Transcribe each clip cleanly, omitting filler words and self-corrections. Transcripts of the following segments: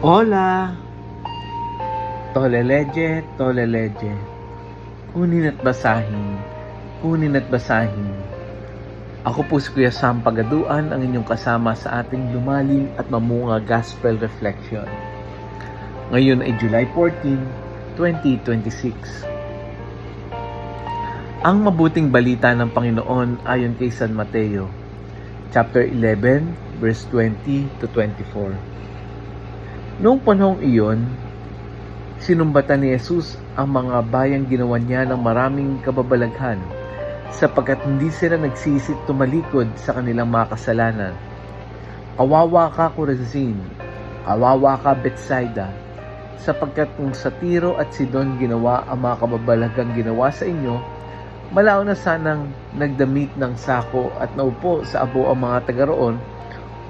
Hola! Toleleje, toleleje. Kunin at basahin. Kunin at basahin. Ako po si Kuya Sam Pagaduan, ang inyong kasama sa ating lumalim at mamunga Gospel Reflection. Ngayon ay July 14, 2026. Ang mabuting balita ng Panginoon ayon kay San Mateo, chapter 11, verse 20 to 24. Noong panahong iyon, sinumbatan ni Jesus ang mga bayang ginawa niya ng maraming kababalaghan sapagkat hindi sila nagsisit tumalikod sa kanilang mga kasalanan. Kawawa ka, Chorazin! Kawawa ka, Bethsaida! Sapagkat kung sa Tiro at Sidon ginawa ang mga kababalaghang ginawa sa inyo, malao na sanang nagdamit ng sako at naupo sa abo ang mga taga roon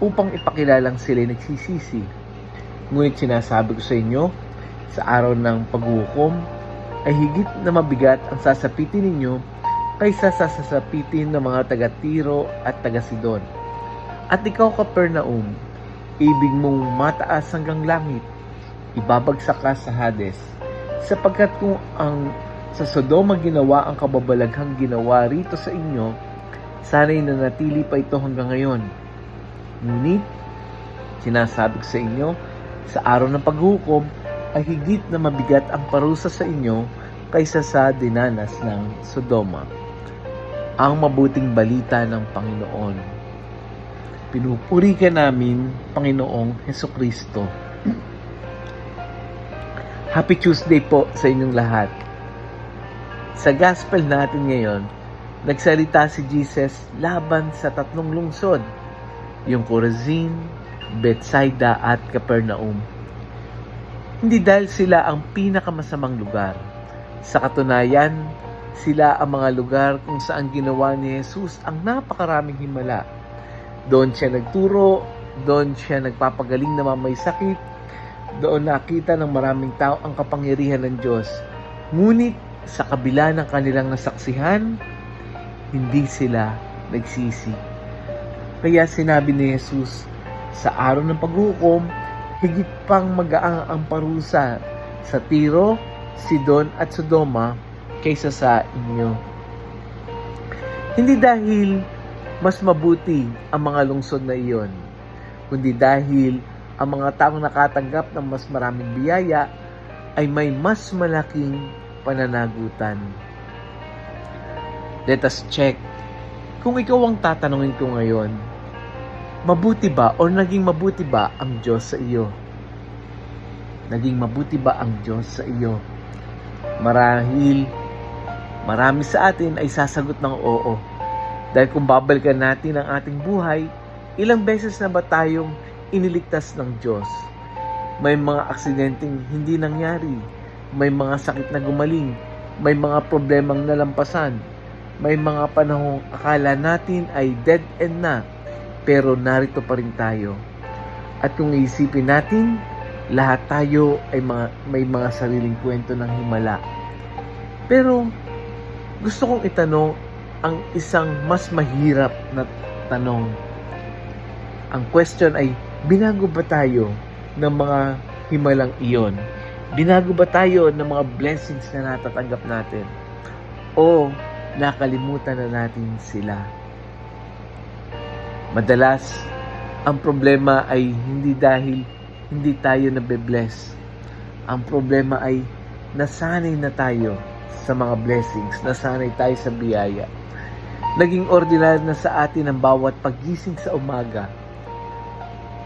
upang ipakilalang sila'y nagsisisi. Ngunit sinasabi ko sa inyo, sa araw ng paghuhukom ay higit na mabigat ang sasapitin ninyo kaysa sa sasapitin ng mga taga-Tiro at taga-Sidon. At ikaw, Capernaum, ibig mong mataas hanggang langit, ibabagsak ka sa Hades, sapagkat kung ang sa Sodoma ginawa ang kababalaghang ginawa rito sa inyo, sana'y nanatili pa ito hanggang ngayon. Ngunit, sinasabi ko sa inyo, sa araw ng paghuhukom ay higit na mabigat ang parusa sa inyo kaysa sa dinanas ng Sodoma. Ang mabuting balita ng Panginoon. Pinupuri ka namin, Panginoong Hesukristo. Happy Tuesday po sa inyong lahat. Sa gospel natin ngayon, nagsalita si Jesus laban sa tatlong lungsod, yung Chorazin, Bethsaida at Capernaum. Hindi dahil sila ang pinakamasamang lugar. Sa katunayan, sila ang mga lugar kung saan ginawa ni Jesus ang napakaraming himala. Doon siya nagturo, doon siya nagpapagaling na may sakit, doon nakita ng maraming tao ang kapangyarihan ng Diyos. Ngunit sa kabila ng kanilang nasaksihan, hindi sila nagsisi. Kaya sinabi ni Jesus, sa araw ng paghuhukom, higit pang magaang ang parusa sa Tiro, Sidon at Sodoma kaysa sa inyo. Hindi dahil mas mabuti ang mga lungsod na iyon, kundi dahil ang mga taong nakatanggap ng mas maraming biyaya ay may mas malaking pananagutan. Let us check. Kung ikaw ang tatanungin ko ngayon, mabuti ba o naging mabuti ba ang Diyos sa iyo? Naging mabuti ba ang Diyos sa iyo? Marahil, marami sa atin ay sasagot ng oo. Dahil kung babalikan natin ang ating buhay, ilang beses na ba tayong iniligtas ng Diyos? May mga aksidenteng hindi nangyari. May mga sakit na gumaling. May mga problemang nalampasan. May mga panahong akala natin ay dead end na. Pero narito pa rin tayo. At kung iisipin natin, lahat tayo ay may mga sariling kwento ng himala. Pero gusto kong itanong ang isang mas mahirap na tanong. Ang question ay, binago ba tayo ng mga himalang iyon? Binago ba tayo ng mga blessings na natatanggap natin? O nakalimutan na natin sila? Madalas, ang problema ay hindi dahil hindi tayo nabe-bless. Ang problema ay nasanay na tayo sa mga blessings, nasanay tayo sa biyaya. Naging ordinary na sa atin ang bawat paggising sa umaga.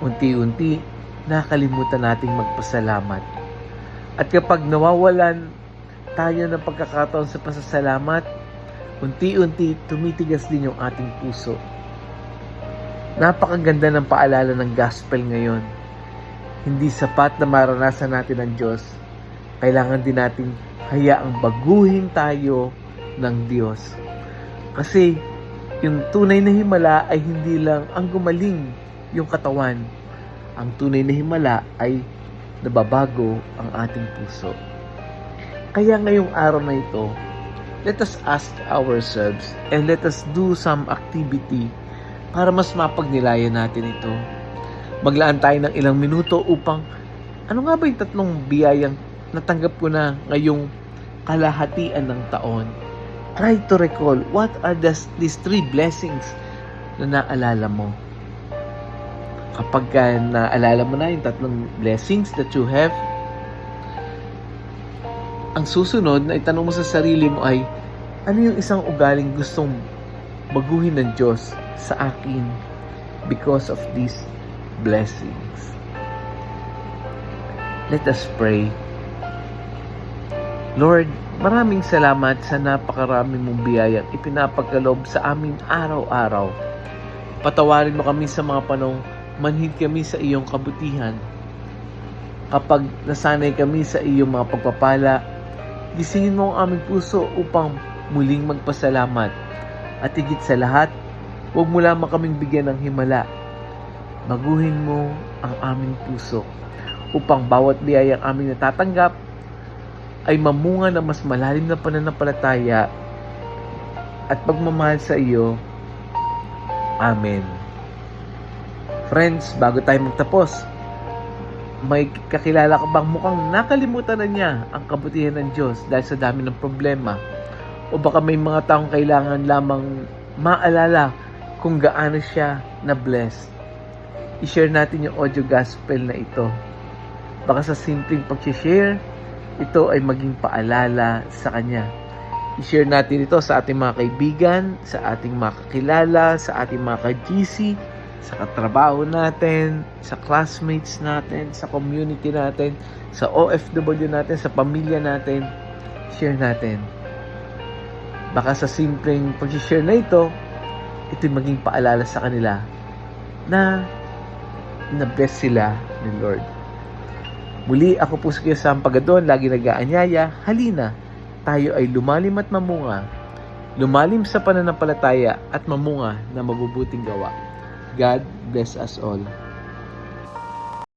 Unti-unti, nakalimutan nating magpasalamat. At kapag nawawalan tayo ng pagkakataon sa pasasalamat, unti-unti tumitigas din yung ating puso. Napakaganda ng paalala ng gospel ngayon. Hindi sapat na maranasan natin ang Diyos. Kailangan din natin hayaang baguhin tayo ng Diyos. Kasi yung tunay na himala ay hindi lang ang gumaling yung katawan. Ang tunay na himala ay nababago ang ating puso. Kaya ngayong araw na ito, let us ask ourselves and let us do some activity para mas mapagnilayan natin ito. Maglaan tayo ng ilang minuto upang Ano nga ba yung tatlong biyayang natanggap ko na ngayong kalahatian ng taon? Try to recall what are these 3 blessings na naalala mo. Kapag naalala mo na yung tatlong blessings that you have, ang susunod na itanong mo sa sarili mo ay, ano yung isang ugaling gustong baguhin ng Diyos sa akin because of these blessings? Let us pray. Lord, maraming salamat sa napakarami mong biyayang ipinapagkaloob sa amin araw-araw. Patawarin mo kami sa mga panahong manhid kami sa iyong kabutihan. Kapag nasanay kami sa iyong mga pagpapala, gisingin mo ang aming puso upang muling magpasalamat. At higit sa lahat, huwag mo lamang kaming bigyan ng himala. Baguhin mo ang aming puso upang bawat biyayang aming natatanggap ay mamunga ng mas malalim na pananampalataya at pagmamahal sa iyo. Amen. Friends, bago tayo magtapos, may kakilala ka bang mukhang nakalimutan na niya ang kabutihan ng Diyos dahil sa dami ng problema? O baka may mga taong kailangan lamang maalala kung gaano siya na-blessed? I-share natin yung audio gospel na ito. Baka sa simpleng pag-share, ito ay maging paalala sa kanya. I-share natin ito sa ating mga kaibigan, sa ating mga kakilala, sa ating mga ka-GC, sa katrabaho natin, sa classmates natin, sa community natin, sa OFW natin, sa pamilya natin. Share natin. Baka sa simpleng pag-share na ito'y maging paalala sa kanila na na-bless sila ni Lord. Muli, ako po si Kuya Sam Pagadon, lagi nag-aanyaya. Halina, tayo ay lumalim at mamunga. Lumalim sa pananampalataya at mamunga na mabubuting gawa. God bless us all.